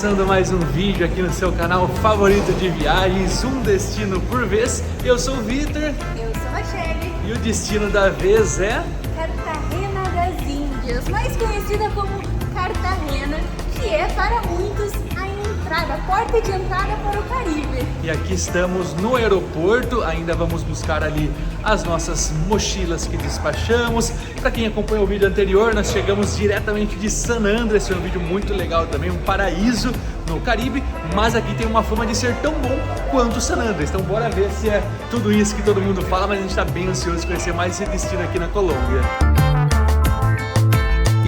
começando mais um vídeo aqui no seu canal favorito de viagens, um destino por vez. Eu sou o Vitor. Eu sou a Shelly. E o destino da vez é... Cartagena das Índias, mais conhecida como Cartagena, que é para muitos a porta de entrada para o Caribe. E aqui estamos no aeroporto, ainda vamos buscar ali as nossas mochilas que despachamos. Para quem acompanhou o vídeo anterior, nós chegamos diretamente de San Andrés, foi um vídeo muito legal também, um paraíso no Caribe, mas aqui tem uma fama de ser tão bom quanto San Andrés. Então bora ver se é tudo isso que todo mundo fala, mas a gente está bem ansioso de conhecer mais esse destino aqui na Colômbia.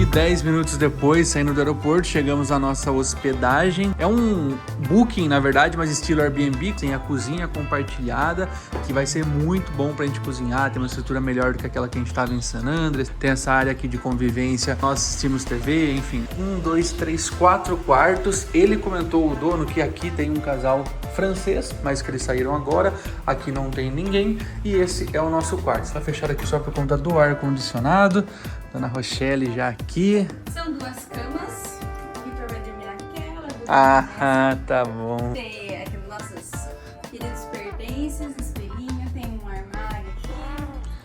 E 10 minutos depois, saindo do aeroporto, chegamos à nossa hospedagem. É um booking, na verdade, mas estilo Airbnb. Tem a cozinha compartilhada, que vai ser muito bom pra gente cozinhar. Tem uma estrutura melhor do que aquela que a gente estava em San Andrés. Tem essa área aqui de convivência. Nós assistimos TV, enfim. 1, 2, 3, 4 quartos. Ele comentou, o dono, que aqui tem um casal francês, mas que eles saíram agora. Aqui não tem ninguém. E esse é o nosso quarto. Está fechado aqui só por conta do ar-condicionado. Dona Rochelle já aqui. São duas camas. O Victor vai dormir naquela. Ah, tá bom. Tem aqui nossos queridos pertences, espelhinho, tem um armário aqui,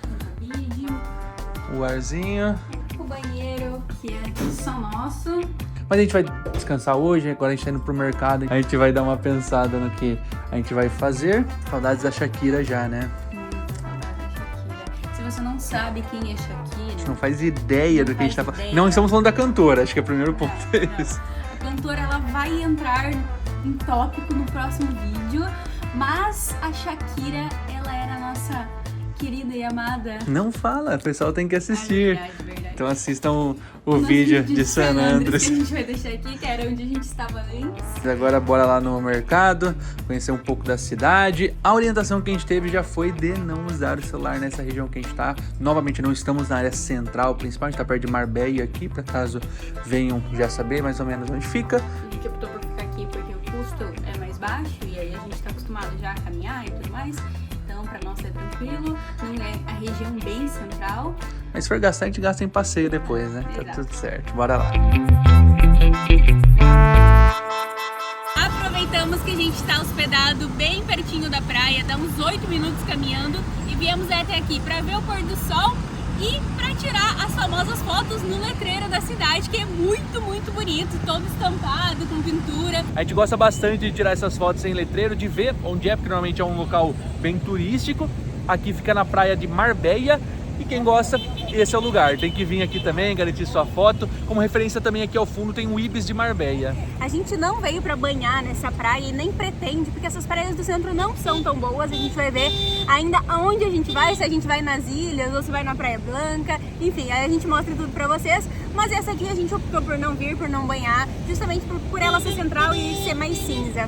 um cabide. O arzinho. O banheiro, que é só nosso. Mas a gente vai descansar hoje, agora a gente tá indo pro mercado. A gente vai dar uma pensada no que a gente vai fazer. Saudades da Shakira já, né? Se você não sabe quem é Shakira, A gente não faz ideia do que a gente tá falando. Não estamos falando da cantora, acho que é o primeiro ponto. A cantora, ela vai entrar em tópico no próximo vídeo, mas a Shakira, ela era a nossa querida e amada. Não fala, o pessoal tem que assistir. Verdade. Então assistam o vídeo de San Andrés. Que a gente vai deixar aqui, que era onde a gente estava antes. Agora bora lá no mercado, conhecer um pouco da cidade. A orientação que a gente teve já foi de não usar o celular nessa região que a gente tá. Novamente não estamos na área central principal, a gente tá perto de Marbella aqui, para caso venham já saber mais ou menos onde fica. A gente optou por ficar aqui porque o custo é mais baixo e aí a gente tá acostumado já a caminhar e tudo mais. Então, pra nós é tranquilo, não é a região bem central. Mas se for gastar, a gente gasta em passeio depois, né? Exato. Tá tudo certo, bora lá. Aproveitamos que a gente está hospedado bem pertinho da praia, dá uns 8 minutos caminhando e viemos até aqui para ver o pôr do sol e para tirar as famosas fotos no letreiro da cidade, que é muito, muito bonito, todo estampado, com pintura. A gente gosta bastante de tirar essas fotos em letreiro, de ver onde é, porque normalmente é um local bem turístico. Aqui fica na praia de Marbella. E quem gosta, esse é o lugar. Tem que vir aqui também, garantir sua foto. Como referência também aqui ao fundo tem o Ibis de Marbella. A gente não veio para banhar nessa praia e nem pretende, porque essas praias do centro não são tão boas. A gente vai ver ainda aonde a gente vai, se a gente vai nas ilhas ou se vai na Praia Blanca. Enfim, aí a gente mostra tudo para vocês. Mas essa aqui a gente optou por não vir, por não banhar, justamente por ela ser central e ser mais cinza.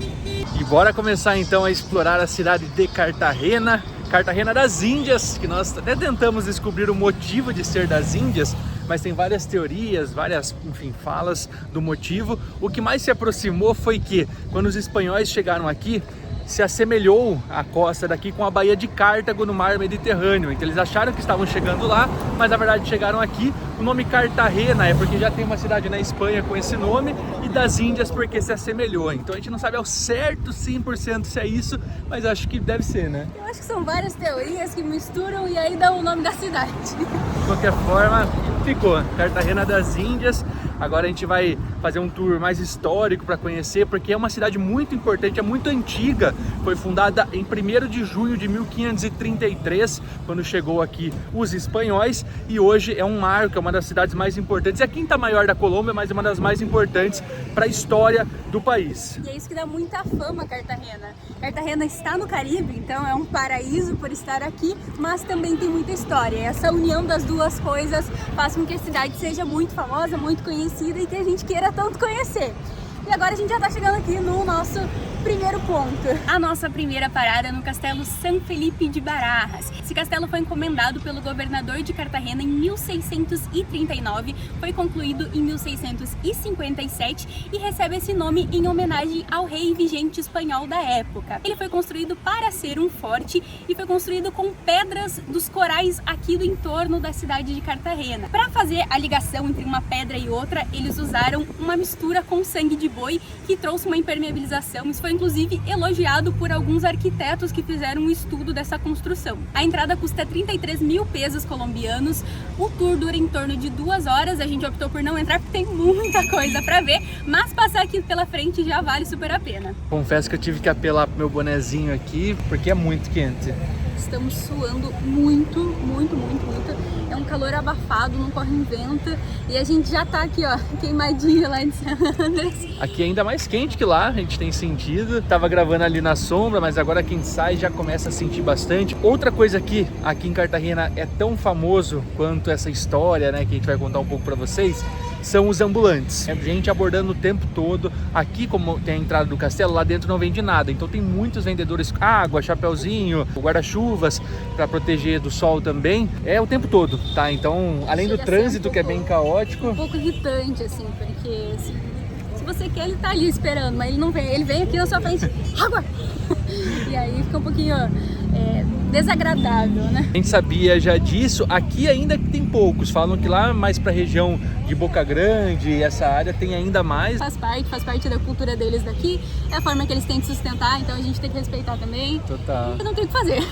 E bora começar então a explorar a cidade de Cartagena. Cartagena das Índias, que nós até tentamos descobrir o motivo de ser das Índias, mas tem várias teorias, várias, enfim, falas do motivo. O que mais se aproximou foi que, quando os espanhóis chegaram aqui, se assemelhou a costa daqui com a Baía de Cartago no mar Mediterrâneo. Então eles acharam que estavam chegando lá, mas na verdade chegaram aqui. O nome Cartagena é porque já tem uma cidade na Espanha com esse nome, e das Índias porque se assemelhou. Então a gente não sabe ao certo 100% se é isso, mas acho que deve ser, né? Eu acho que são várias teorias que misturam e aí dão o nome da cidade. De qualquer forma, ficou Cartagena das Índias. Agora a gente vai fazer um tour mais histórico para conhecer, porque é uma cidade muito importante, é muito antiga. Foi fundada em 1º de junho de 1533, quando chegou aqui os espanhóis, e hoje é um marco, é uma das cidades mais importantes. É a quinta maior da Colômbia, mas é uma das mais importantes para a história do país. E é isso que dá muita fama a Cartagena. Cartagena está no Caribe, então é um paraíso por estar aqui, mas também tem muita história. Essa união das duas coisas faz com que a cidade seja muito famosa, muito conhecida e que a gente queira tanto conhecer. E agora a gente já está chegando aqui no nosso primeiro primeiro ponto. A nossa primeira parada é no Castelo San Felipe de Barajas. Esse castelo foi encomendado pelo governador de Cartagena em 1639, foi concluído em 1657 e recebe esse nome em homenagem ao rei vigente espanhol da época. Ele foi construído para ser um forte e foi construído com pedras dos corais aqui do entorno da cidade de Cartagena. Para fazer a ligação entre uma pedra e outra, eles usaram uma mistura com sangue de boi que trouxe uma impermeabilização. Isso foi inclusive elogiado por alguns arquitetos que fizeram um estudo dessa construção. A entrada custa 33 mil pesos colombianos, o tour dura em torno de 2 horas, a gente optou por não entrar porque tem muita coisa para ver, mas passar aqui pela frente já vale super a pena. Confesso que eu tive que apelar pro meu bonezinho aqui, porque é muito quente. Estamos suando muito, muito, muito, muito. É um calor abafado, não corre um vento. E a gente já tá aqui, ó, queimadinho lá em Sanders. Aqui é ainda mais quente que lá, a gente tem sentido. Tava gravando ali na sombra, mas agora quem sai já começa a sentir bastante. Outra coisa aqui em Cartagena é tão famoso quanto essa história, né, que a gente vai contar um pouco pra vocês, são os ambulantes. É gente abordando o tempo todo. Aqui, como tem a entrada do castelo, lá dentro não vende nada. Então tem muitos vendedores com água, chapeuzinho, guarda-chuvas para proteger do sol também. É o tempo todo, tá? Então, além do trânsito, que é bem caótico. Um pouco irritante, assim, porque se você quer, ele tá ali esperando, mas ele não vem. Ele vem aqui na sua frente, água! E aí fica um pouquinho desagradável, né? A gente sabia já disso. Aqui ainda tem poucos. Falam que lá mais pra região de Boca Grande, essa área tem ainda mais. Faz parte da cultura deles daqui. É a forma que eles têm de sustentar, então a gente tem que respeitar também. Total. Não tem o que fazer.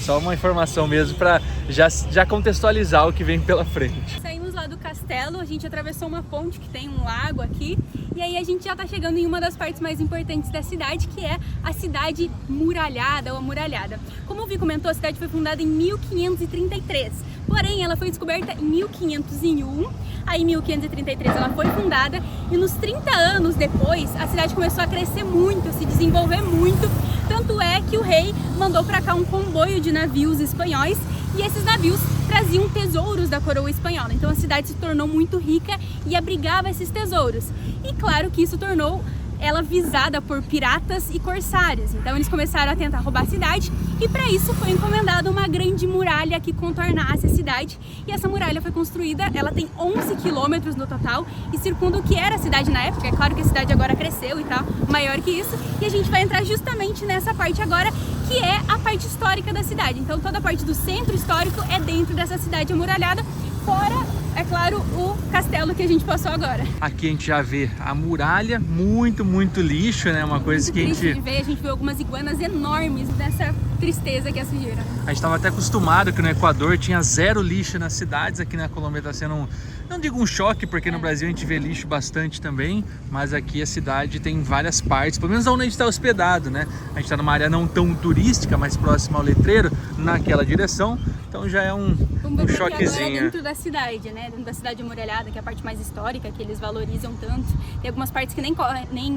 Só uma informação mesmo pra já contextualizar o que vem pela frente. Saímos lá do castelo, a gente atravessou uma ponte que tem um lago aqui. E aí a gente já tá chegando em uma das partes mais importantes da cidade, que é a cidade muralhada ou amuralhada. Como o Vi comentou, a cidade foi fundada em 1533, porém ela foi descoberta em 1501, aí em 1533 ela foi fundada e nos 30 anos depois a cidade começou a crescer muito, a se desenvolver muito, tanto é que o rei mandou para cá um comboio de navios espanhóis e esses navios traziam tesouros da coroa espanhola, então a cidade se tornou muito rica e abrigava esses tesouros. E claro que isso tornou ela visada por piratas e corsários, então eles começaram a tentar roubar a cidade e para isso foi encomendada uma grande muralha que contornasse a cidade e essa muralha foi construída, ela tem 11 quilômetros no total e circunda o que era a cidade na época. É claro que a cidade agora cresceu e tá maior que isso e a gente vai entrar justamente nessa parte agora, que é a parte histórica da cidade. Então toda a parte do centro histórico é dentro dessa cidade amuralhada, fora, é claro, o castelo que a gente passou agora. Aqui a gente já vê a muralha, muito lixo, né? Uma coisa que a gente viu algumas iguanas enormes dessa tristeza que é a sujeira. A gente estava até acostumado que no Equador tinha 0 lixo nas cidades. Aqui na Colômbia está sendo não digo um choque, porque no Brasil a gente vê lixo bastante também, mas aqui a cidade tem várias partes, pelo menos onde a gente está hospedado, né? A gente está numa área não tão turística, mas próxima ao letreiro, naquela direção, então já é um choquezinho. Dentro da cidade, né? Dentro da cidade amuralhada, que é a parte mais histórica, que eles valorizam tanto. Tem algumas partes que nem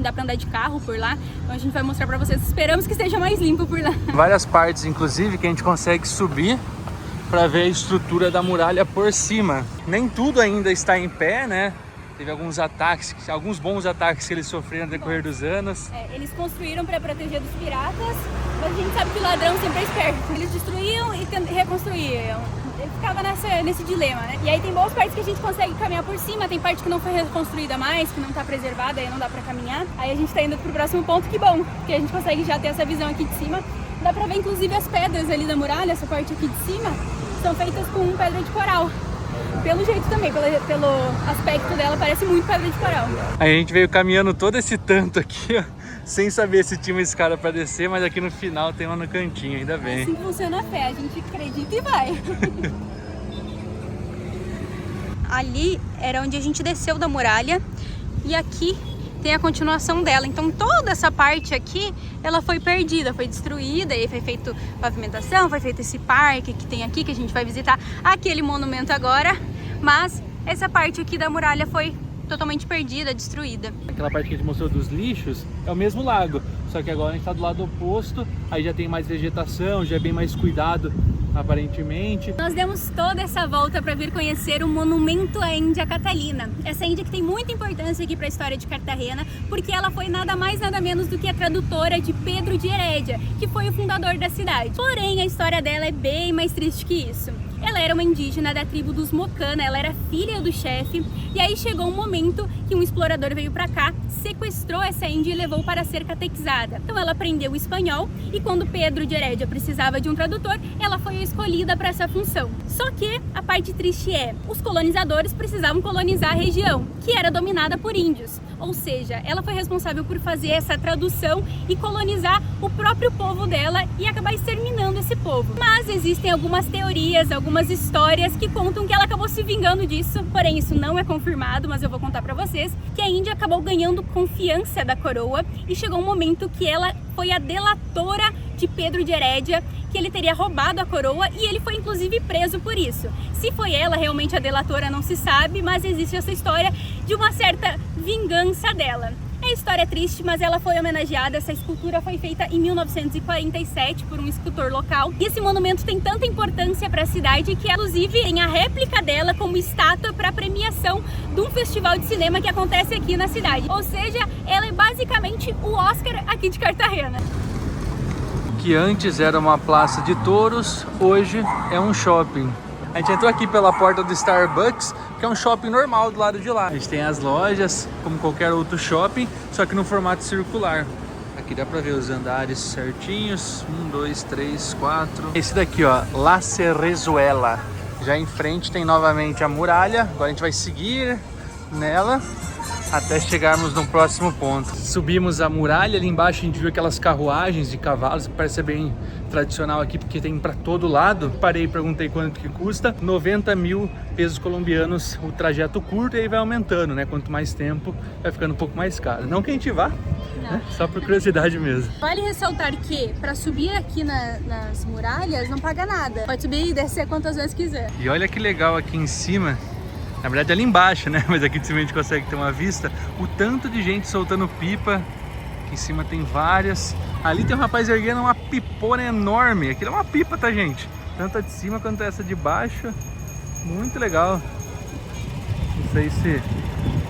dá para andar de carro por lá, então a gente vai mostrar para vocês. Esperamos que esteja mais limpo por lá. Várias partes, inclusive, que a gente consegue subir para ver a estrutura da muralha por cima. Nem tudo ainda está em pé, né? Teve alguns bons ataques que eles sofreram no decorrer dos anos. Eles construíram para proteger dos piratas, mas a gente sabe que o ladrão sempre é esperto. Eles destruíam e reconstruíam. Ele ficava nesse dilema, né? E aí tem boas partes que a gente consegue caminhar por cima, tem parte que não foi reconstruída mais, que não está preservada, aí não dá para caminhar. Aí a gente está indo pro próximo ponto, que bom, porque a gente consegue já ter essa visão aqui de cima. Dá pra ver inclusive as pedras ali da muralha, essa parte aqui de cima, são feitas com pedra de coral. Pelo jeito também, pelo aspecto dela, parece muito pedra de coral. Aí a gente veio caminhando todo esse tanto aqui, ó, sem saber se tinha uma escada pra descer, mas aqui no final tem uma no cantinho, ainda bem. Assim funciona a fé, a gente acredita e vai. Ali era onde a gente desceu da muralha e aqui tem a continuação dela, então toda essa parte aqui ela foi perdida, foi destruída, e aí foi feito pavimentação, foi feito esse parque que tem aqui, que a gente vai visitar aquele monumento agora, mas essa parte aqui da muralha foi totalmente perdida, destruída. Aquela parte que a gente mostrou dos lixos é o mesmo lago, só que agora a gente está do lado oposto, aí já tem mais vegetação, já é bem mais cuidado aparentemente. Nós demos toda essa volta para vir conhecer o monumento à Índia Catalina. Essa Índia que tem muita importância aqui para a história de Cartagena, porque ela foi nada mais nada menos do que a tradutora de Pedro de Heredia, que foi o fundador da cidade. Porém, a história dela é bem mais triste que isso. Ela era uma indígena da tribo dos Mocana, ela era filha do chefe, e aí chegou um momento que um explorador veio pra cá, sequestrou essa índia e levou para ser catequizada. Então ela aprendeu o espanhol, e quando Pedro de Heredia precisava de um tradutor, ela foi a escolhida para essa função. Só que a parte triste é, os colonizadores precisavam colonizar a região, que era dominada por índios. Ou seja, ela foi responsável por fazer essa tradução e colonizar o próprio povo dela e acabar exterminando esse povo. Mas existem algumas teorias, algumas histórias que contam que ela acabou se vingando disso, porém isso não é confirmado, mas eu vou contar pra vocês, que a Índia acabou ganhando confiança da coroa e chegou um momento que ela foi a delatora de Pedro de Heredia, que ele teria roubado a coroa e ele foi inclusive preso por isso. Se foi ela realmente a delatora não se sabe, mas existe essa história de uma certa vingança dela. A história é triste, mas ela foi homenageada. Essa escultura foi feita em 1947 por um escultor local. E esse monumento tem tanta importância para a cidade que, inclusive, tem a réplica dela como estátua para premiação de um festival de cinema que acontece aqui na cidade. Ou seja, ela é basicamente o Oscar aqui de Cartagena. Que antes era uma praça de touros, hoje é um shopping. A gente entrou aqui pela porta do Starbucks, que é um shopping normal do lado de lá. A gente tem as lojas, como qualquer outro shopping, só que no formato circular. Aqui dá pra ver os andares certinhos. 1, 2, 3, 4. Esse daqui, ó, La Cerezuela. Já em frente tem novamente a muralha. Agora a gente vai seguir nela até chegarmos no próximo ponto. Subimos a muralha, ali embaixo a gente viu aquelas carruagens de cavalos, que parece ser bem tradicional aqui, porque tem para todo lado. Parei e perguntei quanto que custa. 90 mil pesos colombianos o trajeto curto, e aí vai aumentando, né? Quanto mais tempo, vai ficando um pouco mais caro. Não que a gente vá, né? Só por curiosidade mesmo. Vale ressaltar que para subir aqui nas muralhas não paga nada. Pode subir e descer quantas vezes quiser. E olha que legal aqui em cima. Na verdade ali embaixo, né? Mas aqui de cima a gente consegue ter uma vista. O tanto de gente soltando pipa. Aqui em cima tem várias. Ali tem um rapaz erguendo uma pipona enorme. Aquilo é uma pipa, tá, gente? Tanto a de cima quanto essa de baixo. Muito legal. Não sei se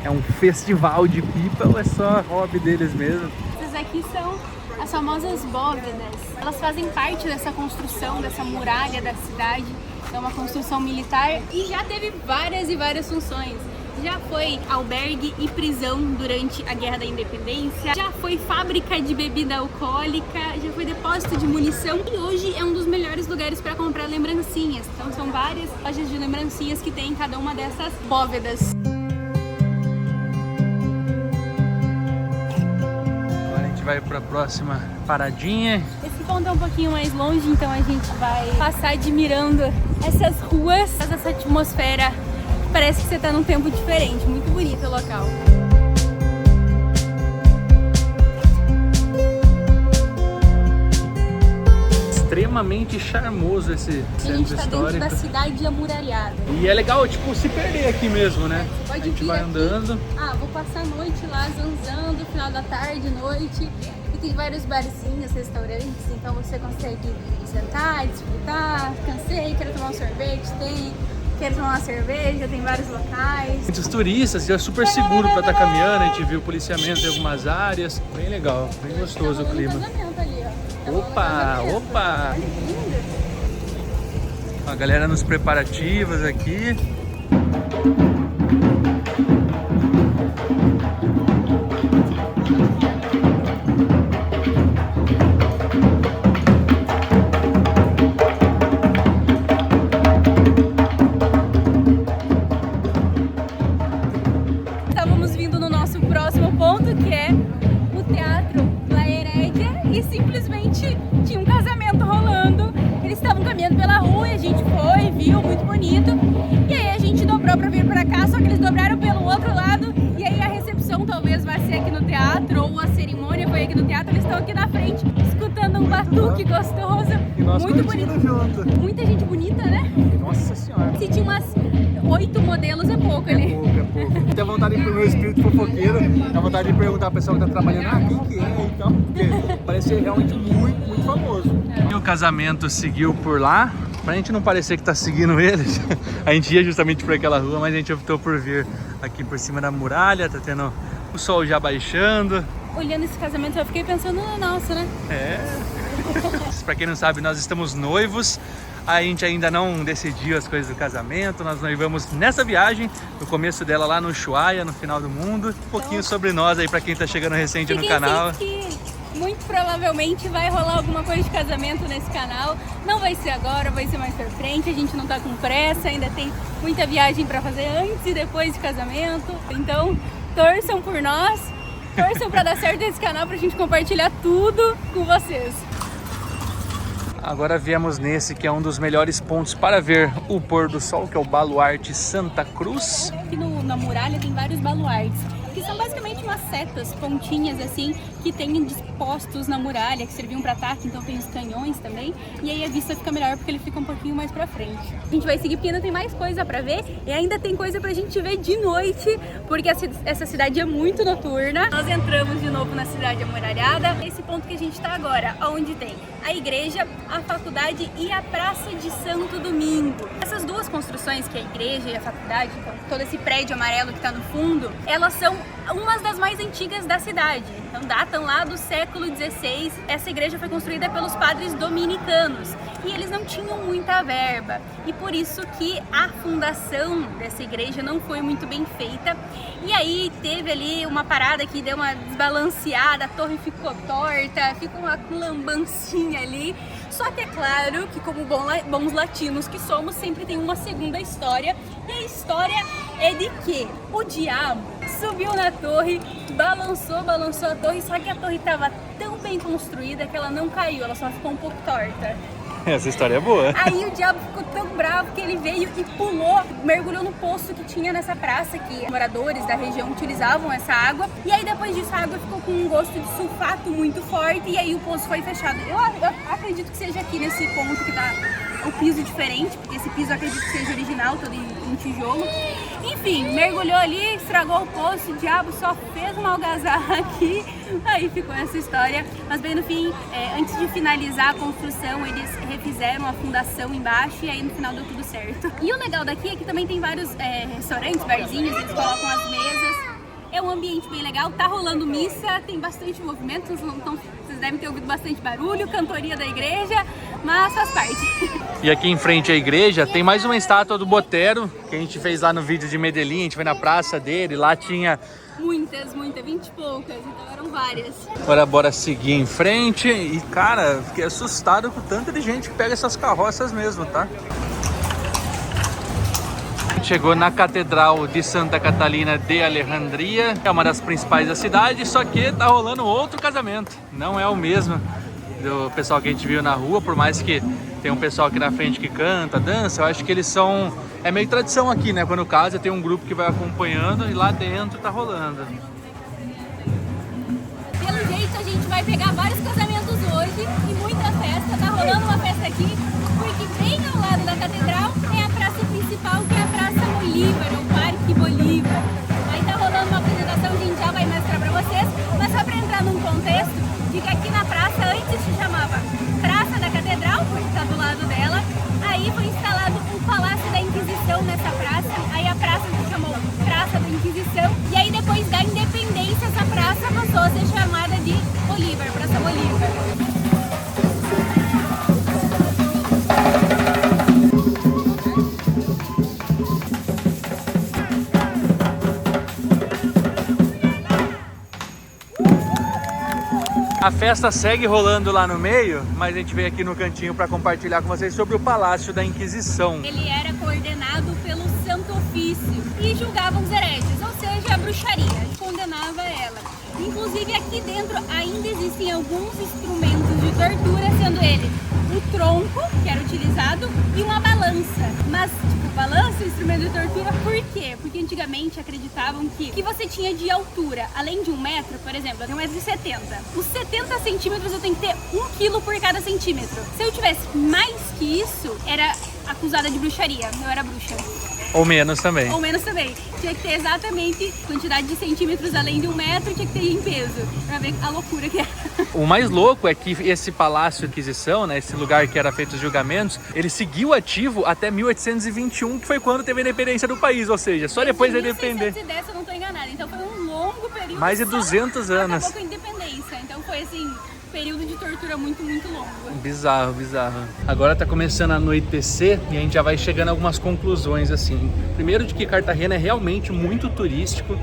é um festival de pipa ou é só hobby deles mesmo. Essas aqui são as famosas bóvedas. Elas fazem parte dessa construção, dessa muralha da cidade. É uma construção militar e já teve várias e várias funções. Já foi albergue e prisão durante a Guerra da Independência, já foi fábrica de bebida alcoólica, já foi depósito de munição e hoje é um dos melhores lugares para comprar lembrancinhas. Então são várias lojas de lembrancinhas que tem em cada uma dessas bóvedas. Agora a gente vai para a próxima paradinha. Esse ponto é um pouquinho mais longe, então a gente vai passar admirando essas ruas, essa atmosfera. Parece que você está num tempo diferente, muito bonito o local. Extremamente charmoso esse centro histórico. A gente tá dentro da cidade amuralhada. E é legal, tipo, se perder aqui mesmo, né? Você pode a gente vir vai aqui. andando. Ah, vou passar a noite lá zanzando, final da tarde, noite. E tem vários barzinhos, restaurantes, então você consegue sentar, desfrutar. Cansei, quero tomar um sorvete, tem. Quero tomar uma cerveja, tem vários locais. Muitos turistas, é super seguro para estar caminhando, a gente viu policiamento em algumas áreas. Bem legal, bem gostoso o clima. Ali, ó. Opa, opa! A galera nos preparativos aqui. Estávamos vindo no nosso próximo ponto, que é o Teatro La Heredia, e simplesmente tinha um casamento rolando. Eles estavam caminhando pela rua e a gente foi, viu, muito bonito. E aí a gente dobrou para vir para cá, só que eles dobraram pelo outro lado. E aí a recepção talvez vai ser aqui no teatro, ou a cerimônia foi aqui no teatro. Eles estão aqui na frente, escutando um batuque gostoso. Muito bonito. Junto. Muita gente bonita, né? Nossa senhora. Se tinha umas 8 modelos é pouco ali. É pouco. Tenho vontade de ir pro meu espírito fofoqueiro, tenho vontade de perguntar pra pessoa que tá trabalhando, quem que é então, porque parece ser realmente muito, muito famoso. E o casamento seguiu por lá, Pra gente não parecer que tá seguindo eles, a gente ia justamente por aquela rua, mas a gente optou por vir aqui por cima da muralha, tá tendo o sol já baixando. Olhando esse casamento, eu fiquei pensando, nossa, né? Pra quem não sabe, nós estamos noivos. A gente ainda não decidiu as coisas do casamento. Nós noivamos nessa viagem, no começo dela lá no Ushuaia, no final do mundo. Um pouquinho sobre nós aí pra quem tá chegando recente no canal. Muito provavelmente vai rolar alguma coisa de casamento nesse canal. Não vai ser agora, vai ser mais pra frente. A gente não tá com pressa, ainda tem muita viagem pra fazer antes e depois de casamento. Então, torçam por nós, torçam pra dar certo esse canal, pra gente compartilhar tudo com vocês. Agora viemos nesse que é um dos melhores pontos para ver o pôr do sol, que é o Baluarte Santa Cruz. Aqui na muralha tem vários baluartes, que são basicamente umas setas, pontinhas assim, que tem dispostos na muralha, que serviam para ataque, então tem os canhões também. E aí a vista fica melhor porque ele fica um pouquinho mais pra frente. A gente vai seguir porque ainda tem mais coisa pra ver e ainda tem coisa pra gente ver de noite, porque essa cidade é muito noturna. Nós entramos de novo na cidade amuralhada, esse ponto que a gente tá agora, onde tem a igreja, a faculdade e a Praça de Santo Domingo. Essas duas construções, que é a igreja e a faculdade, então, todo esse prédio amarelo que tá no fundo, elas são umas das mais antigas da cidade. Então datam lá do século XVI. Essa igreja foi construída pelos padres dominicanos e eles não tinham muita verba. E por isso que a fundação dessa igreja não foi muito bem feita. E aí teve ali uma parada que deu uma desbalanceada, a torre ficou torta, ficou uma lambancinha ali. Só que é claro que, como bons latinos que somos, sempre tem uma segunda história. E a história é de que o diabo subiu na torre, balançou a torre, só que a torre estava tão bem construída que ela não caiu, ela só ficou um pouco torta. Essa história é boa. Aí o diabo ficou tão bravo que ele veio e pulou, mergulhou no poço que tinha nessa praça, que moradores da região utilizavam essa água. E aí depois disso a água ficou com um gosto de sulfato muito forte e aí o poço foi fechado. Eu acredito que seja aqui nesse ponto que tá o piso diferente, porque esse piso eu acredito que seja original, todo em tijolo. Enfim, mergulhou ali, estragou o poço, o diabo só fez uma algazarra aqui, aí ficou essa história. Mas bem no fim, antes de finalizar a construção, eles refizeram a fundação embaixo e aí no final deu tudo certo. E o legal daqui é que também tem vários restaurantes, barzinhos, eles colocam as mesas. É um ambiente bem legal, tá rolando missa, tem bastante movimento, vocês devem ter ouvido bastante barulho, cantoria da igreja, mas faz parte. E aqui em frente à igreja tem mais uma estátua do Botero, que a gente fez lá no vídeo de Medellín, a gente foi na praça dele, lá tinha... Muitas, 20 e poucas, então eram várias. Agora bora seguir em frente e, cara, fiquei assustado com o tanto de gente que pega essas carroças mesmo, tá? Chegou na Catedral de Santa Catalina de Alejandria, é uma das principais da cidade, só que tá rolando outro casamento. Não é o mesmo do pessoal que a gente viu na rua, por mais que tem um pessoal aqui na frente que canta, dança, eu acho que eles são... É meio tradição aqui, né? Quando casa tem um grupo que vai acompanhando e lá dentro tá rolando. Pelo jeito a gente vai pegar vários casamentos hoje e muita festa, tá rolando uma festa aqui, porque bem ao lado da catedral é a praça principal, que é a Praça Bolívar, o Parque Bolívar. Aí tá rolando uma apresentação, a gente já vai mostrar pra vocês, mas só pra entrar num contexto, de que aqui na praça antes se chamava Praça da Catedral, porque tá do lado dela, aí foi instalado o Palácio da Inquisição nessa praça, aí a praça se chamou Praça da Inquisição, e aí depois da independência essa praça passou a ser chamada de Bolívar, Praça Bolívar. A festa segue rolando lá no meio, mas a gente veio aqui no cantinho para compartilhar com vocês sobre o Palácio da Inquisição. Ele era coordenado pelo Santo Ofício e julgava os hereges, ou seja, a bruxaria, condenava ela. Inclusive aqui dentro ainda existem alguns instrumentos de tortura, sendo ele o tronco, que era utilizado, e uma balança. Mas, balança, instrumento de tortura, por quê? Porque antigamente acreditavam que você tinha de altura, além de 1 metro, por exemplo, eu tenho 1,70 m. Os 70 centímetros eu tenho que ter 1 quilo por cada centímetro. Se eu tivesse mais que isso, era acusada de bruxaria, eu era bruxa. Ou menos também. Ou menos também. Tinha que ter exatamente quantidade de centímetros além de 1 metro, tinha que ter em peso, pra ver a loucura que é. O mais louco é que esse Palácio Inquisição, né, esse lugar que era feito os julgamentos, ele seguiu ativo até 1821, que foi quando teve a independência do país, ou seja, só depois da independência. 1610, se eu não tô enganada, então foi um longo período. Mais de 200 anos. Acabou com a independência, então foi assim, período de tortura muito, muito longo. Bizarro, bizarro. Agora tá começando a anoitecer e a gente já vai chegando a algumas conclusões, assim. Primeiro, de que Cartagena é realmente muito turístico.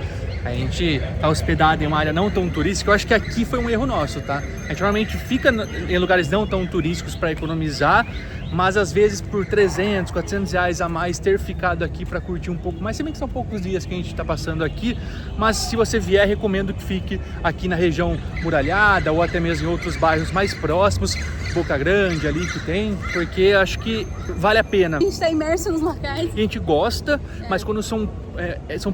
A gente tá hospedado em uma área não tão turística. Eu acho que aqui foi um erro nosso, tá? A gente normalmente fica em lugares não tão turísticos para economizar, mas às vezes por 300, 400 reais a mais ter ficado aqui para curtir um pouco mais. Se bem que são poucos dias que a gente tá passando aqui, mas se você vier, recomendo que fique aqui na região muralhada ou até mesmo em outros bairros mais próximos, Boca Grande ali que tem, porque acho que vale a pena. A gente tá imerso nos locais. A gente gosta, mas quando são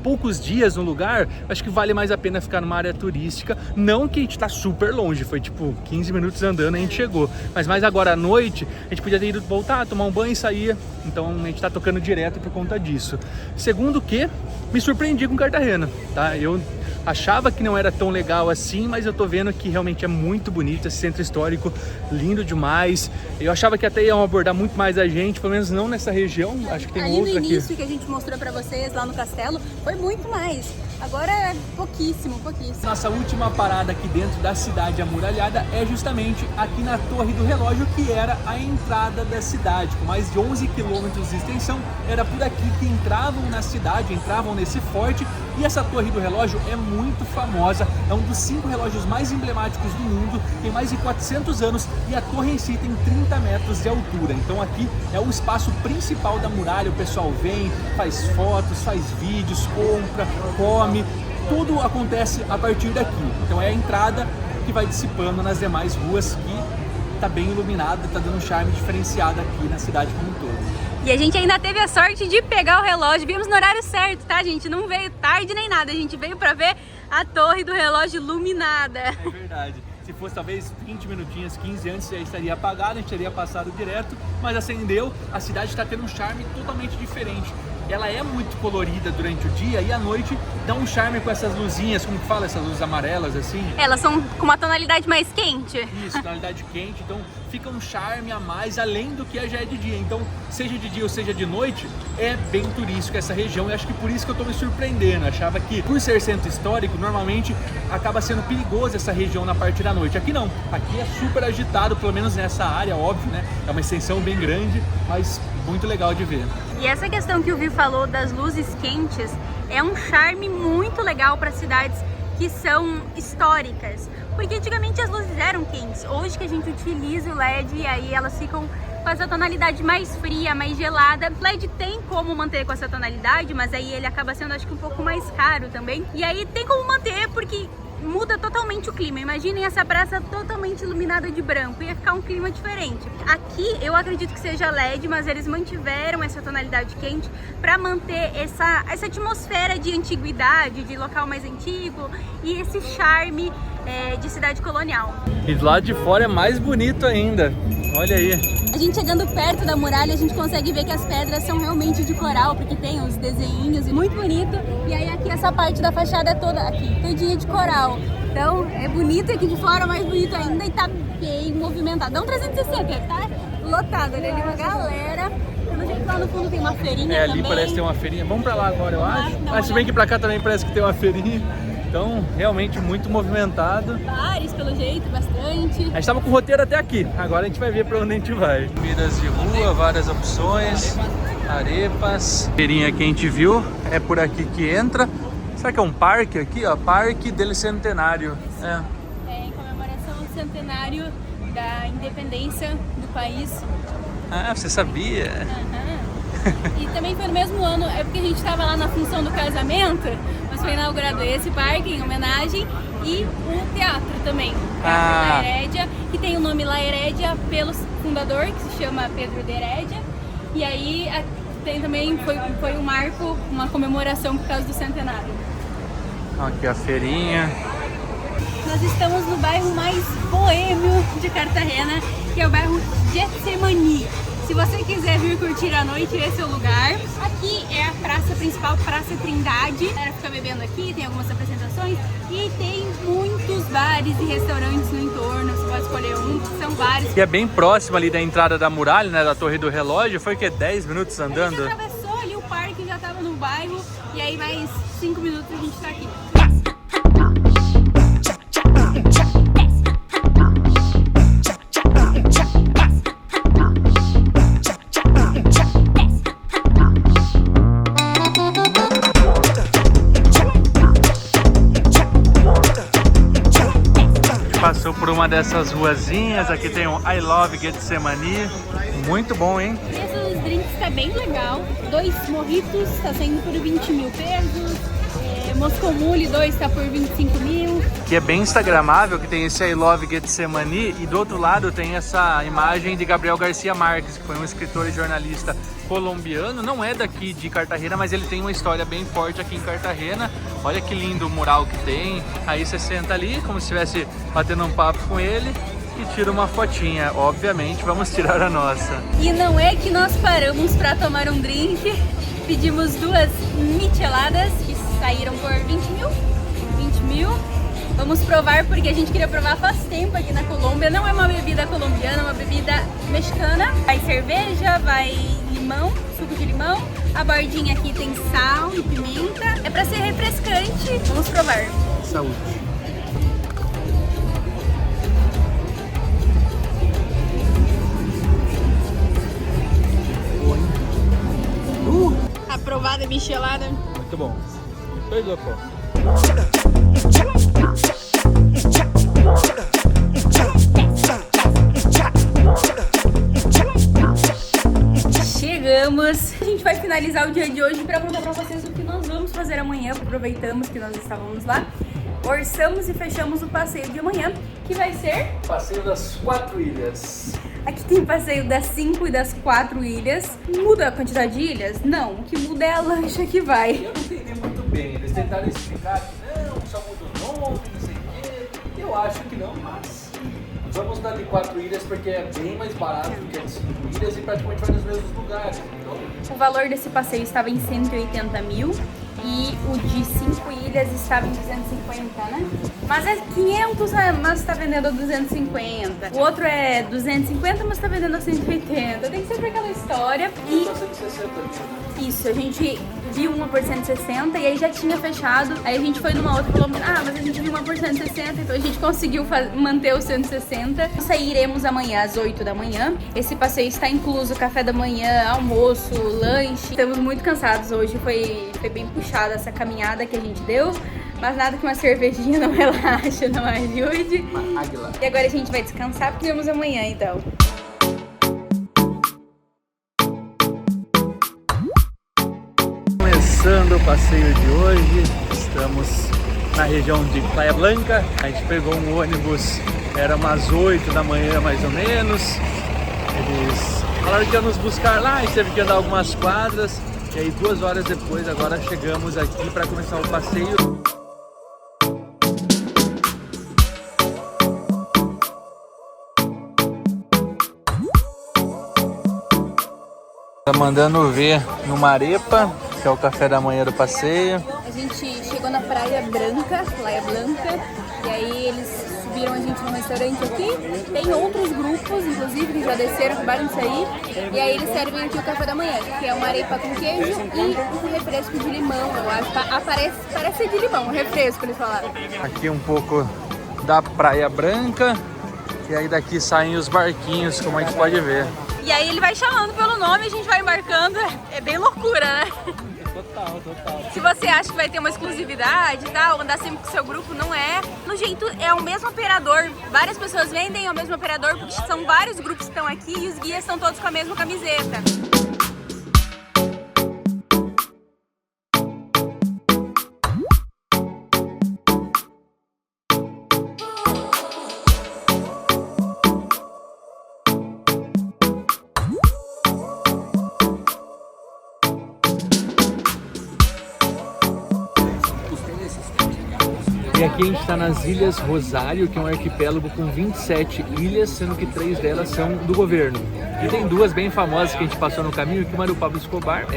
poucos dias no lugar, acho que vale mais a pena ficar numa área turística. Não que a gente tá super longe, foi tipo 15 minutos andando e a gente chegou. Mas mais agora à noite, a gente podia ter ido voltar, tomar um banho e sair. Então a gente tá tocando direto por conta disso. Segundo que, me surpreendi com Cartagena, tá? Eu achava que não era tão legal assim, mas eu tô vendo que realmente é muito bonito esse centro histórico, lindo demais. Eu achava que até iam abordar muito mais a gente, pelo menos não nessa região, acho que tem ali outra no aqui. início que a gente mostrou pra vocês lá no castelo, foi muito mais. Agora é pouquíssimo, pouquíssimo. Nossa última parada aqui dentro da cidade amuralhada é justamente aqui na Torre do Relógio, que era a entrada da cidade, com mais de 11 quilômetros de extensão. Era por aqui que entravam na cidade, entravam nesse forte. E essa Torre do Relógio é muito famosa, é um dos 5 relógios mais emblemáticos do mundo, tem mais de 400 anos e a torre em si tem 30 metros de altura. Então aqui é o espaço principal da muralha, o pessoal vem, faz fotos, faz vídeos, compra, come, tudo acontece a partir daqui. Então é a entrada que vai dissipando nas demais ruas, que está bem iluminada, está dando um charme diferenciado aqui na cidade como um todo. E a gente ainda teve a sorte de pegar o relógio, viemos no horário certo, tá, gente? Não veio tarde nem nada, a gente veio pra ver a Torre do Relógio iluminada. É verdade. Se fosse talvez 20 minutinhos, 15 antes, já estaria apagado, a gente teria passado direto, mas acendeu, a cidade está tendo um charme totalmente diferente. Ela é muito colorida durante o dia e à noite dá um charme com essas luzinhas, como que fala, essas luzes amarelas assim? Elas são com uma tonalidade mais quente. Isso, tonalidade quente, então fica um charme a mais, além do que já é de dia. Então, seja de dia ou seja de noite, é bem turístico essa região e acho que por isso que eu tô me surpreendendo. Achava que, por ser centro histórico, normalmente acaba sendo perigoso essa região na parte da noite. Aqui não, aqui é super agitado, pelo menos nessa área, óbvio, né? É uma extensão bem grande, mas muito legal de ver. E essa questão que o Vi falou das luzes quentes é um charme muito legal para cidades que são históricas, porque antigamente as luzes eram quentes, hoje que a gente utiliza o LED e aí elas ficam com essa tonalidade mais fria, mais gelada. O LED tem como manter com essa tonalidade, mas aí ele acaba sendo acho que um pouco mais caro também, e aí tem como manter porque muda totalmente o clima. Imaginem essa praça totalmente iluminada de branco, ia ficar um clima diferente. Aqui eu acredito que seja LED, mas eles mantiveram essa tonalidade quente para manter essa atmosfera de antiguidade, de local mais antigo e esse charme de cidade colonial. E do lado de fora é mais bonito ainda, olha aí. A gente chegando perto da muralha, a gente consegue ver que as pedras são realmente de coral, porque tem uns desenhinhos, muito bonito. E aí aqui essa parte da fachada é toda aqui, todinha de coral. Então é bonito aqui de fora, mais bonito ainda e tá bem movimentado. Dá um 360, tá lotado, olha ali uma galera. Pelo jeito lá no fundo tem uma feirinha ali também. Parece ter uma feirinha. Vamos pra lá agora, eu acho. Mas se bem que pra cá também parece que tem uma feirinha. Então, realmente muito movimentado. Bares, pelo jeito, bastante. A gente tava com o roteiro até aqui, agora a gente vai ver pra onde a gente vai. Comidas de rua, várias opções, arepas. A feirinha que a gente viu é por aqui que entra. Será que é um parque aqui, ó? Parque del Centenário. É em comemoração ao centenário da independência do país. Ah, você sabia? E também foi no mesmo ano, é porque a gente estava lá na função do casamento, mas foi inaugurado esse parque em homenagem e o teatro também, Teatro La Herédia, que tem o nome La Herédia pelo fundador, que se chama Pedro de Herédia, e aí tem também, foi um marco, uma comemoração por causa do centenário. Aqui a feirinha. Nós estamos no bairro mais boêmio de Cartagena, que é o bairro Getsemani. Se você quiser vir curtir a noite, esse é o lugar. Aqui é a praça principal, Praça Trindade. A galera fica bebendo aqui, tem algumas apresentações e tem muitos bares e restaurantes no entorno. Você pode escolher um, são vários. E é bem próximo ali da entrada da muralha, né, da Torre do Relógio. Foi o quê? 10 minutos andando? A gente atravessou ali o parque, já tava no bairro e aí mais 5 minutos a gente tá aqui. Passou por uma dessas ruazinhas, aqui tem um I Love Getsemani, muito bom, hein? O preço dos drinks tá bem legal, 2 mojitos tá saindo por 20 mil pesos, Moscou Mule 2 tá por 25 mil. Que é bem instagramável, que tem esse I Love Getsemani e do outro lado tem essa imagem de Gabriel Garcia Marques, que foi um escritor e jornalista colombiano, não é daqui de Cartagena, mas ele tem uma história bem forte aqui em Cartagena. Olha que lindo o mural que tem, aí você senta ali como se estivesse batendo um papo com ele e tira uma fotinha. Obviamente vamos tirar a nossa. E não é que nós paramos para tomar um drink, pedimos 2 micheladas que saíram por 20 mil. Vamos provar porque a gente queria provar faz tempo aqui na Colômbia. Não é uma bebida colombiana, é uma bebida mexicana. Vai cerveja, vai limão, suco de limão. A bordinha aqui tem sal e pimenta. É para ser refrescante. Vamos provar. Saúde. Aprovada, michelada. Muito bom. Perdoa, pô. Chegamos! A gente vai finalizar o dia de hoje para contar para vocês o que nós vamos fazer amanhã. Aproveitamos que nós estávamos lá, orçamos e fechamos o passeio de amanhã, que vai ser... Passeio das 4 ilhas. Aqui tem passeio das 5 e das 4 ilhas. Muda a quantidade de ilhas? Não, o que muda é a lancha que vai. Eu não entendi muito bem, eles tentaram explicar que não, só muda o nome, não sei o quê. Eu acho que não, mas vamos dar de 4 ilhas porque é bem mais barato do que a de 5 ilhas e praticamente vai nos mesmos lugares. Então... O valor desse passeio estava em 180 mil e o de 5 ilhas estava em 250, né? Mas é 500, mas está vendendo a 250. O outro é 250, mas está vendendo a 180. Tem que ser por aquela história. E 160. Isso, a gente viu uma por 160 e aí já tinha fechado. Aí a gente foi numa outra e falou, mas a gente viu uma por 160, então a gente conseguiu manter o 160. Sairemos amanhã às 8 da manhã. Esse passeio está incluso café da manhã, almoço, lanche. Estamos muito cansados hoje, foi bem puxada essa caminhada que a gente deu. Mas nada que uma cervejinha não relaxa, não ajude. Uma águila. E agora a gente vai descansar, porque vamos amanhã então. Começando o passeio de hoje, estamos na região de Playa Blanca. A gente pegou um ônibus, era umas 8 da manhã mais ou menos. Eles falaram que iam nos buscar lá, a gente teve que andar algumas quadras. E aí 2 horas depois, agora chegamos aqui para começar o passeio. Tá mandando ver no Marepa, que é o café da manhã do passeio. A gente chegou na Praia Blanca, e aí eles subiram a gente num restaurante aqui. Tem outros grupos, inclusive, que já desceram, acabaram de sair. E aí eles servem aqui o café da manhã, que é uma arepa com queijo e um refresco de limão, eu acho. Parece ser de limão, um refresco, eles falaram. Aqui um pouco da Praia Branca. E aí daqui saem os barquinhos, como a gente pode ver. E aí ele vai chamando pelo nome, a gente vai embarcando, é bem loucura, né? Total. Se você acha que vai ter uma exclusividade e tal, andar sempre com o seu grupo, não é. No jeito, é o mesmo operador. Várias pessoas vendem ao mesmo operador, porque são vários grupos que estão aqui e os guias estão todos com a mesma camiseta. E aqui a gente está nas Ilhas Rosário, que é um arquipélago com 27 ilhas, sendo que 3 delas são do governo. E tem 2 bem famosas que a gente passou no caminho, que uma era do Pablo Escobar,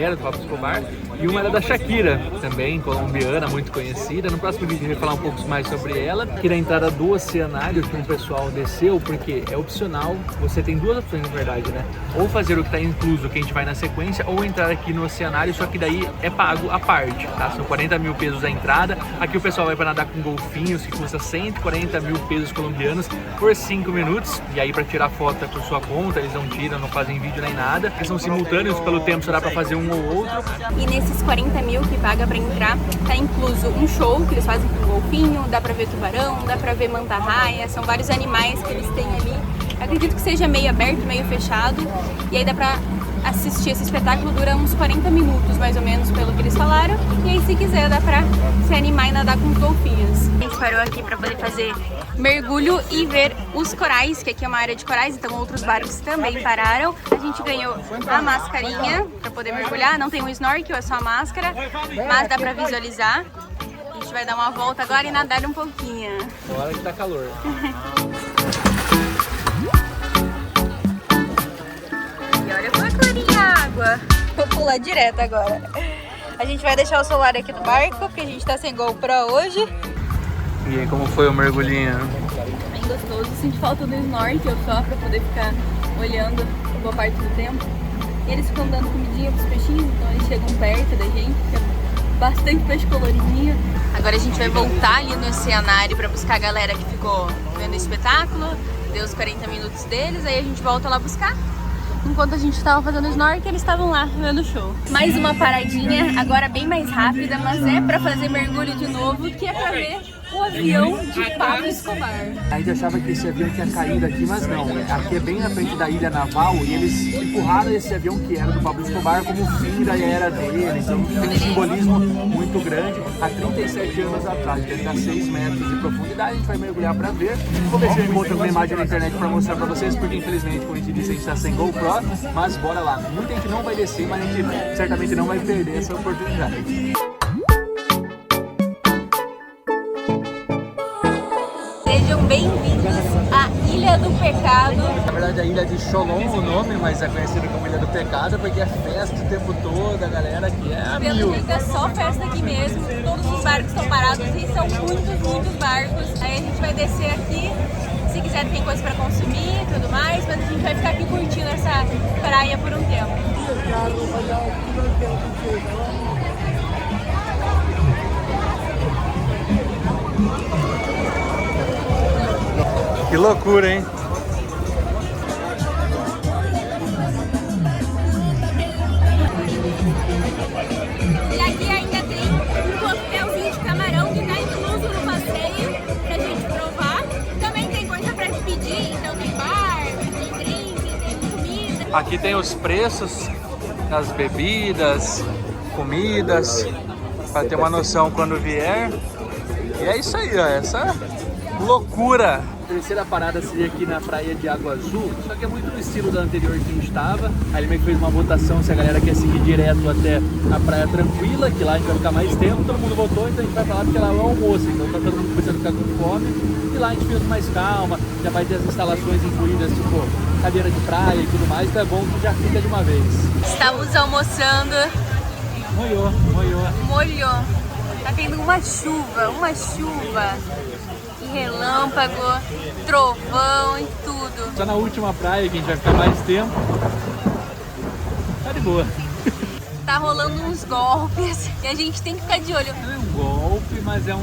e uma era da Shakira, também colombiana, muito conhecida. No próximo vídeo a gente vai falar um pouco mais sobre ela. Aqui na entrada do oceanário que o pessoal desceu, porque é opcional, você tem 2 opções na verdade, né? Ou fazer o que está incluso, que a gente vai na sequência, ou entrar aqui no oceanário, só que daí é pago a parte, tá? São 40 mil pesos a entrada. Aqui o pessoal vai para nadar com golfinhos, que custa 140 mil pesos colombianos por 5 minutos. E aí para tirar foto é por sua conta, eles não tiram, não fazem vídeo nem nada. Eles são simultâneos, pelo tempo só dá para fazer um ou outro. E nesses 40 mil que paga para entrar, tá incluso um show que eles fazem com golfinho, dá para ver tubarão, dá para ver manta-raia, são vários animais que eles têm ali. Acredito que seja meio aberto, meio fechado, e aí dá pra assistir esse espetáculo, dura uns 40 minutos mais ou menos, pelo que eles falaram, e aí se quiser dá pra se animar e nadar com os golfinhos. A gente parou aqui pra poder fazer mergulho e ver os corais, que aqui é uma área de corais, então outros barcos também pararam. A gente ganhou a mascarinha pra poder mergulhar, não tem um snorkel, é só a máscara, mas dá pra visualizar. A gente vai dar uma volta agora e nadar um pouquinho. Agora que tá calor. Água. Vou pular direto agora. A gente vai deixar o celular aqui no barco, porque a gente tá sem GoPro hoje. E aí, como foi o mergulhinho? Bem gostoso. Senti falta do snorkel só pra poder ficar olhando boa parte do tempo. E eles ficam dando comidinha pros peixinhos, então eles chegam perto da gente, fica bastante peixe coloridinho. Agora a gente vai voltar ali no oceanário pra buscar a galera que ficou vendo o espetáculo. Deu os 40 minutos deles, aí a gente volta lá buscar. Enquanto a gente estava fazendo snorkel, eles estavam lá vendo o show. Mais uma paradinha, agora bem mais rápida, mas é pra fazer mergulho de novo, que é pra ver o avião de Pablo Escobar. A gente achava que esse avião tinha caído aqui, mas não. Aqui é bem na frente da ilha naval e eles empurraram esse avião que era do Pablo Escobar como o fim da era dele. Então tem um simbolismo muito grande. Há 37 anos atrás, ele está a 6 metros de profundidade, a gente vai mergulhar para ver. Vou ver se eu encontro uma imagem na internet para mostrar para vocês, porque infelizmente, como a gente disse, a gente está sem GoPro, mas bora lá. Muita gente não vai descer, mas a gente certamente não vai perder essa oportunidade. Sejam bem-vindos à Ilha do Pecado. Na verdade, a Ilha de Cholon o nome, mas é conhecida como Ilha do Pecado, porque é festa o tempo todo, a galera aqui é a mil. Pelo jeito é só festa aqui mesmo, todos os barcos estão parados e são muitos barcos. Aí a gente vai descer aqui, se quiser tem coisa pra consumir e tudo mais, mas a gente vai ficar aqui curtindo essa praia por um tempo. Que loucura, hein? E aqui ainda tem um coquetelzinho de camarão que tá incluso no passeio pra gente provar. Também tem coisa pra pedir, então tem bar, tem drink, tem comida. Aqui tem os preços das bebidas, comidas, para ter uma noção quando vier. E é isso aí, ó, essa loucura. A terceira parada seria aqui na praia de Água Azul, só que é muito no estilo da anterior que a gente estava. Aí ele meio que fez uma votação se a galera quer seguir direto até a Praia Tranquila, que lá a gente vai ficar mais tempo. Todo mundo votou, então a gente vai falar porque lá é o almoço, então tá todo mundo começando a ficar com fome. E lá a gente fica com mais calma, já vai ter as instalações incluídas, tipo cadeira de praia e tudo mais, então é bom que já fica de uma vez. Estamos almoçando. Molhou. Tá tendo uma chuva. Relâmpago, trovão e tudo. Só na última praia que a gente vai ficar mais tempo. Tá de boa. Tá rolando uns golpes e a gente tem que ficar de olho. Não é um golpe, mas é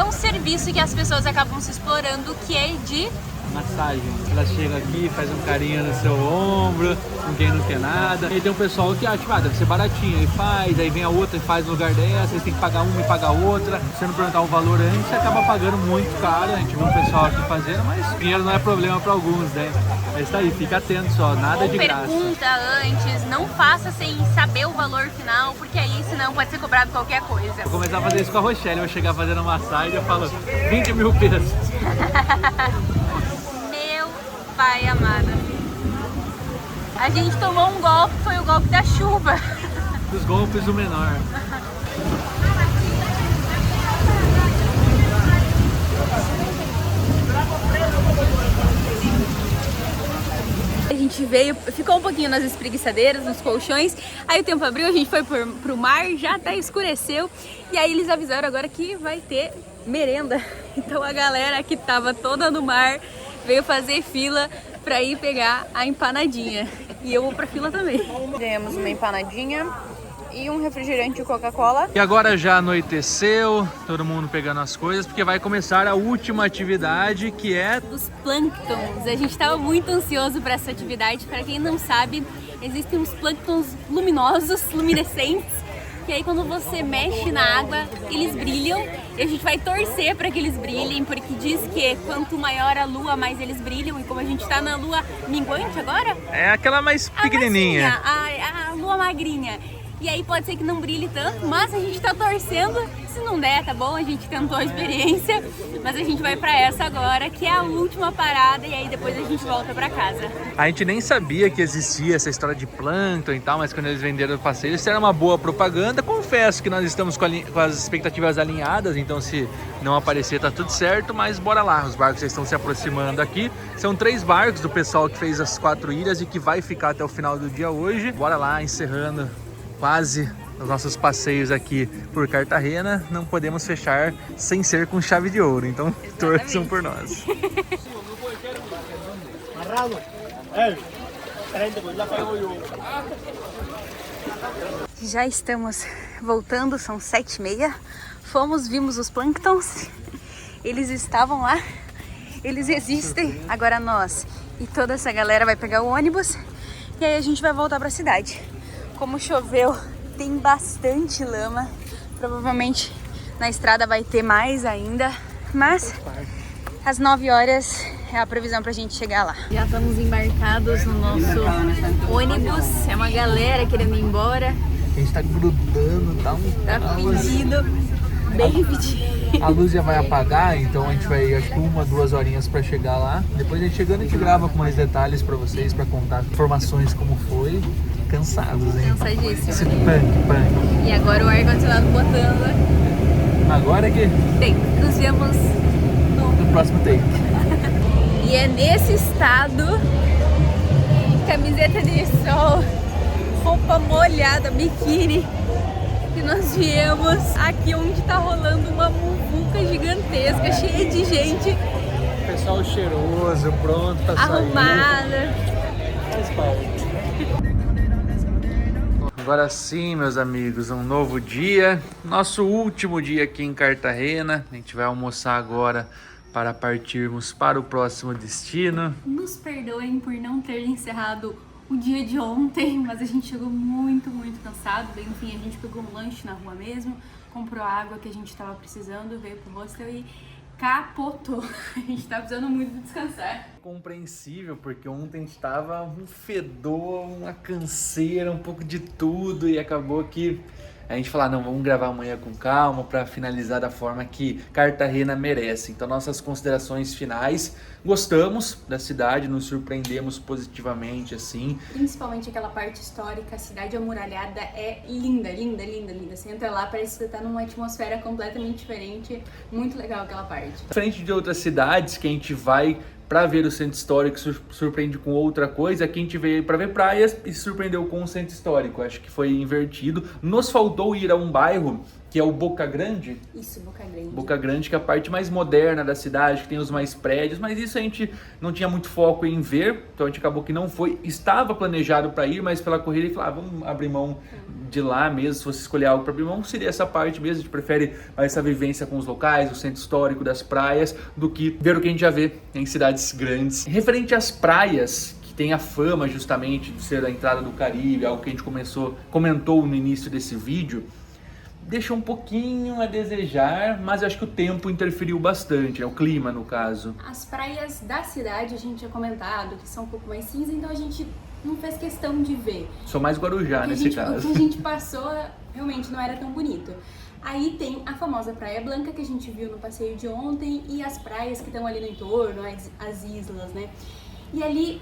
um serviço que as pessoas acabam se explorando, que é de massagem. Ela chega aqui, faz um carinho no seu ombro, ninguém não quer nada. E aí tem um pessoal que acha, deve ser baratinho, aí faz, aí vem a outra e faz no lugar dessa, vocês tem que pagar uma e pagar outra. Se você não perguntar o valor antes, você acaba pagando muito caro. A gente viu um pessoal aqui fazendo, mas dinheiro não é problema para alguns, né? Mas tá aí, fica atento só, nada de graça. Pergunta antes, não faça sem saber o valor final, porque aí senão pode ser cobrado qualquer coisa. Vou começar a fazer isso com a Rochelle, eu vou chegar fazendo massagem e eu falo 20 mil pesos. Pai amado. A gente tomou um golpe, foi o golpe da chuva. Dos golpes o menor. A gente veio, ficou um pouquinho nas espreguiçadeiras, nos colchões, aí o tempo abriu, a gente foi pro mar, já até escureceu, e aí eles avisaram agora que vai ter merenda. Então a galera que tava toda no mar veio fazer fila pra ir pegar a empanadinha. E eu vou pra fila também. Ganhamos uma empanadinha e um refrigerante de Coca-Cola. E agora já anoiteceu, todo mundo pegando as coisas, porque vai começar a última atividade, que é Dos plânctons. A gente estava muito ansioso para essa atividade. Para quem não sabe, existem uns plânctons luminosos, luminescentes, que aí quando você mexe na água, eles brilham. E a gente vai torcer para que eles brilhem, porque diz que quanto maior a lua, mais eles brilham. E como a gente está na lua minguante agora... É aquela mais pequenininha. A lua magrinha. E aí pode ser que não brilhe tanto, mas a gente tá torcendo. Se não der, tá bom? A gente tentou a experiência, mas a gente vai pra essa agora, que é a última parada, e aí depois a gente volta pra casa. A gente nem sabia que existia essa história de plâncton e tal, mas quando eles venderam o passeio, isso era uma boa propaganda. Confesso que nós estamos com as expectativas alinhadas, então se não aparecer tá tudo certo, mas bora lá, os barcos já estão se aproximando aqui. São 3 barcos do pessoal que fez as 4 ilhas e que vai ficar até o final do dia hoje. Bora lá, encerrando quase os nossos passeios aqui por Cartagena. Não podemos fechar sem ser com chave de ouro, então torçam por nós. Já estamos voltando, são 7h30. Vimos os plânctons. Eles estavam lá, eles existem. Agora nós e toda essa galera vai pegar o ônibus e aí a gente vai voltar para a cidade. Como choveu, tem bastante lama. Provavelmente na estrada vai ter mais ainda. Mas às 9 horas é a previsão pra gente chegar lá. Já estamos embarcados no nosso ônibus. É uma galera querendo ir embora. A gente tá grudando, tá pedido, bem pedido. A luz já vai apagar, então a gente vai, acho que 1, 2 horinhas pra chegar lá. Depois a gente chegando, a gente grava com mais detalhes pra vocês, pra contar informações como foi. Cansados, hein? Cansadíssimo. Esse punk. E agora o ar-condicionado botando. Agora que? Tem. Nos vemos no próximo take. E é nesse estado, camiseta de sol, roupa molhada, biquíni, que nós viemos aqui onde tá rolando uma muvuca gigantesca, cheia de gente. Pessoal cheiroso, pronto pra sair. Arrumada. Faz parte. Agora sim, meus amigos, um novo dia, nosso último dia aqui em Cartagena. A gente vai almoçar agora para partirmos para o próximo destino. Nos perdoem por não ter encerrado o dia de ontem, mas a gente chegou muito cansado. Enfim, a gente pegou um lanche na rua mesmo, comprou a água que a gente estava precisando, veio pro hostel e capotou. A gente tá precisando muito descansar. Compreensível, porque ontem estava um fedor, uma canseira, um pouco de tudo, e acabou que a gente falou, não, vamos gravar amanhã com calma para finalizar da forma que Cartagena merece. Então, nossas considerações finais: gostamos da cidade, nos surpreendemos positivamente, assim. Principalmente aquela parte histórica, a cidade amuralhada é linda. Você entra lá, parece que você tá numa atmosfera completamente diferente. Muito legal aquela parte. Diferente de outras cidades que a gente vai para ver o centro histórico, surpreende com outra coisa, aqui a gente veio para ver praias e se surpreendeu com o centro histórico. Acho que foi invertido. Nos faltou ir a um bairro que é o Boca Grande. Isso, Boca Grande. Boca Grande, que é a parte mais moderna da cidade, que tem os mais prédios, mas isso a gente não tinha muito foco em ver, então a gente acabou que não foi. Estava planejado para ir, mas pela corrida ele falou, vamos abrir mão de lá mesmo. Se você escolher algo para abrir mão, seria essa parte mesmo. A gente prefere mais essa vivência com os locais, o centro histórico das praias, do que ver o que a gente já vê em cidades grandes. Referente às praias, que tem a fama justamente de ser a entrada do Caribe, algo que a gente comentou no início desse vídeo, deixa um pouquinho a desejar, mas eu acho que o tempo interferiu bastante, né? O clima, no caso. As praias da cidade, a gente tinha comentado que são um pouco mais cinza, então a gente não fez questão de ver. Sou mais Guarujá nesse caso. O que a gente passou realmente não era tão bonito. Aí tem a famosa Praia Blanca, que a gente viu no passeio de ontem, e as praias que estão ali no entorno, as islas, né? E ali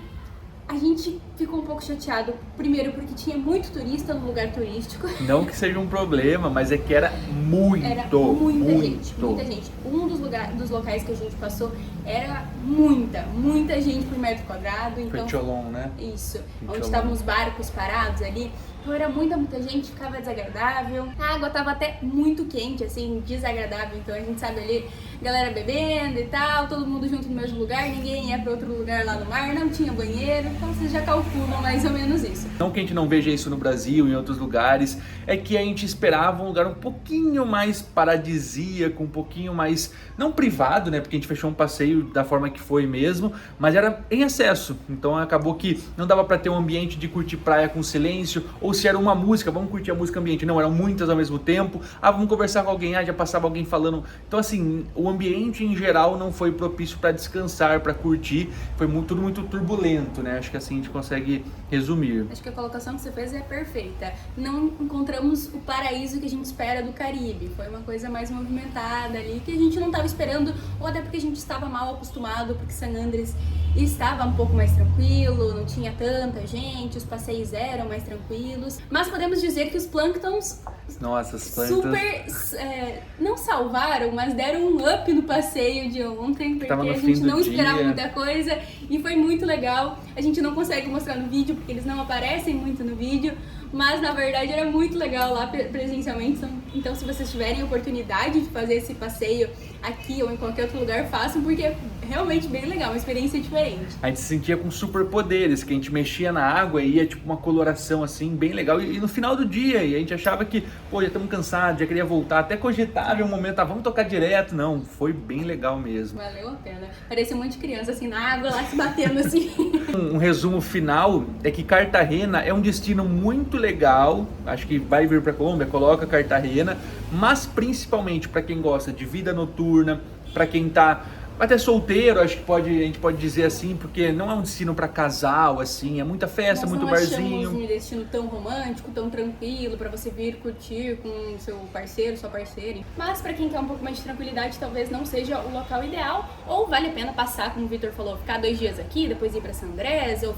A gente ficou um pouco chateado, primeiro porque tinha muito turista no lugar turístico. Não que seja um problema, mas é que era muita gente. Um dos locais que a gente passou era muita gente por metro quadrado. Então, Petcholon, né? Isso, onde estavam os barcos parados ali. Então era muita gente, ficava desagradável. A água tava até muito quente, assim, desagradável. Então a gente sabe ali, galera bebendo e tal, todo mundo junto no mesmo lugar, ninguém ia pra outro lugar lá no mar, não tinha banheiro. Então vocês já calculam mais ou menos isso. Não que a gente não veja isso no Brasil, em outros lugares, é que a gente esperava um lugar um pouquinho mais paradisíaco, um pouquinho mais, não privado, né? Porque a gente fechou um passeio da forma que foi mesmo, mas era em excesso. Então acabou que não dava pra ter um ambiente de curtir praia com silêncio, ou se era uma música, vamos curtir a música ambiente. Não, eram muitas ao mesmo tempo. Vamos conversar com alguém, já passava alguém falando. Então assim, o ambiente em geral não foi propício para descansar, para curtir. Foi tudo muito turbulento, né? Acho que assim a gente consegue resumir. Acho que a colocação que você fez é perfeita. Não encontramos o paraíso que a gente espera do Caribe. Foi uma coisa mais movimentada ali, que a gente não estava esperando, ou até porque a gente estava mal acostumado, porque San Andrés estava um pouco mais tranquilo, não tinha tanta gente, os passeios eram mais tranquilos. Mas podemos dizer que os plânctons, nossa, as plantas super, não salvaram, mas deram um up no passeio de ontem, porque a gente não esperava muita coisa e foi muito legal. A gente não consegue mostrar no vídeo, porque eles não aparecem muito no vídeo, mas na verdade era muito legal lá presencialmente. Então se vocês tiverem a oportunidade de fazer esse passeio aqui ou em qualquer outro lugar, façam, porque é realmente bem legal, uma experiência diferente. A gente se sentia com superpoderes, que a gente mexia na água e ia tipo uma coloração assim, bem legal. E no final do dia, e a gente achava que, pô, já estamos cansados, já queria voltar, até cogitava um momento, vamos tocar direto. Não, foi bem legal mesmo. Valeu a pena. Parecia um monte de criança assim na água, lá se batendo assim. Um resumo final é que Cartagena é um destino muito legal. Acho que vai vir para Colômbia, coloca Cartagena, mas principalmente para quem gosta de vida noturna, para quem tá até solteiro, acho que a gente pode dizer assim, porque não é um destino para casal, assim, é muita festa, muito barzinho. Não achamos um destino tão romântico, tão tranquilo, para você vir curtir com seu parceiro, sua parceira. Mas para quem quer um pouco mais de tranquilidade, talvez não seja o local ideal, ou vale a pena passar, como o Vitor falou, ficar 2 dias aqui, depois ir para San Andrés, ou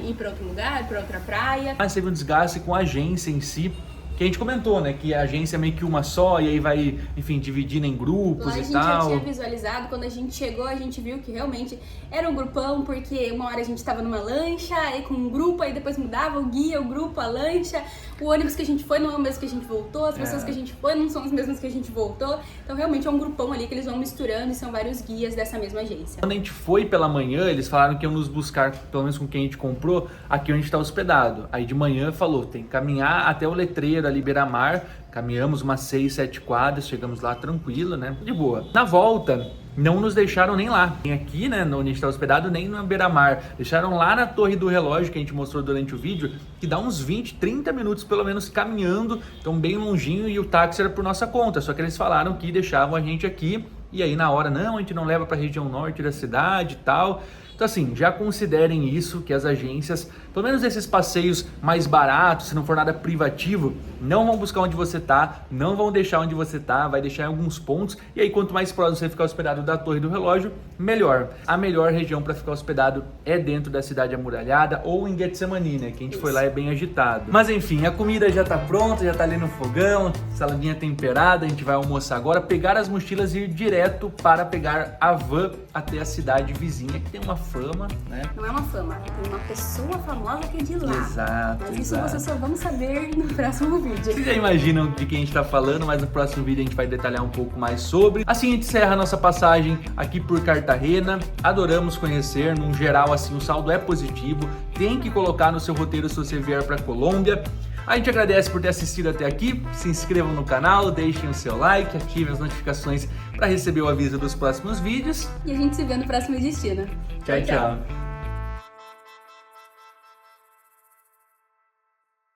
ir para outro lugar, para outra praia. Mas teve um desgaste com a agência em si, que a gente comentou, né, que a agência é meio que uma só, e aí vai, enfim, dividindo em grupos lá e tal. A gente já tinha visualizado, quando a gente chegou, a gente viu que realmente era um grupão, porque uma hora a gente estava numa lancha, aí com um grupo, aí depois mudava o guia, o grupo, a lancha, o ônibus que a gente foi não é o mesmo que a gente voltou, as pessoas que a gente foi não são as mesmas que a gente voltou, então realmente é um grupão ali que eles vão misturando e são vários guias dessa mesma agência. Quando a gente foi pela manhã, eles falaram que iam nos buscar, pelo menos com quem a gente comprou, aqui onde a gente está hospedado. Aí de manhã falou, tem que caminhar até o letreiro ali, beira-mar. Caminhamos umas 6, 7 quadras, chegamos lá tranquilo, né? De boa. Na volta, não nos deixaram nem lá. Nem aqui, né, onde a gente está hospedado, nem na beira-mar. Deixaram lá na Torre do Relógio, que a gente mostrou durante o vídeo, que dá uns 20, 30 minutos pelo menos caminhando, então bem longinho, e o táxi era por nossa conta. Só que eles falaram que deixavam a gente aqui, e aí na hora, não, a gente não leva para a região norte da cidade e tal. Então assim, já considerem isso, que as agências, pelo menos esses passeios mais baratos, se não for nada privativo, não vão buscar onde você tá, não vão deixar onde você tá, vai deixar em alguns pontos, e aí quanto mais próximo você ficar hospedado da Torre do Relógio, melhor. A melhor região para ficar hospedado é dentro da cidade amuralhada ou em Getsemani, né, que a gente foi lá, é bem agitado. Mas enfim, a comida já tá pronta, já tá ali no fogão, saladinha temperada, a gente vai almoçar agora, pegar as mochilas e ir direto para pegar a van até a cidade vizinha, que tem uma fama, né? Não é uma fama, tem uma pessoa famosa que é de lá. Exato, mas isso vocês só vão saber no próximo vídeo. Vocês já imaginam de quem a gente tá falando, mas no próximo vídeo a gente vai detalhar um pouco mais sobre. Assim a gente encerra a nossa passagem aqui por Cartagena. Adoramos conhecer, num geral assim o saldo é positivo. Tem que colocar no seu roteiro se você vier para Colômbia. A gente agradece por ter assistido até aqui, se inscrevam no canal, deixem o seu like, ativem as notificações para receber o aviso dos próximos vídeos. E a gente se vê no próximo destino. Tchau, tchau.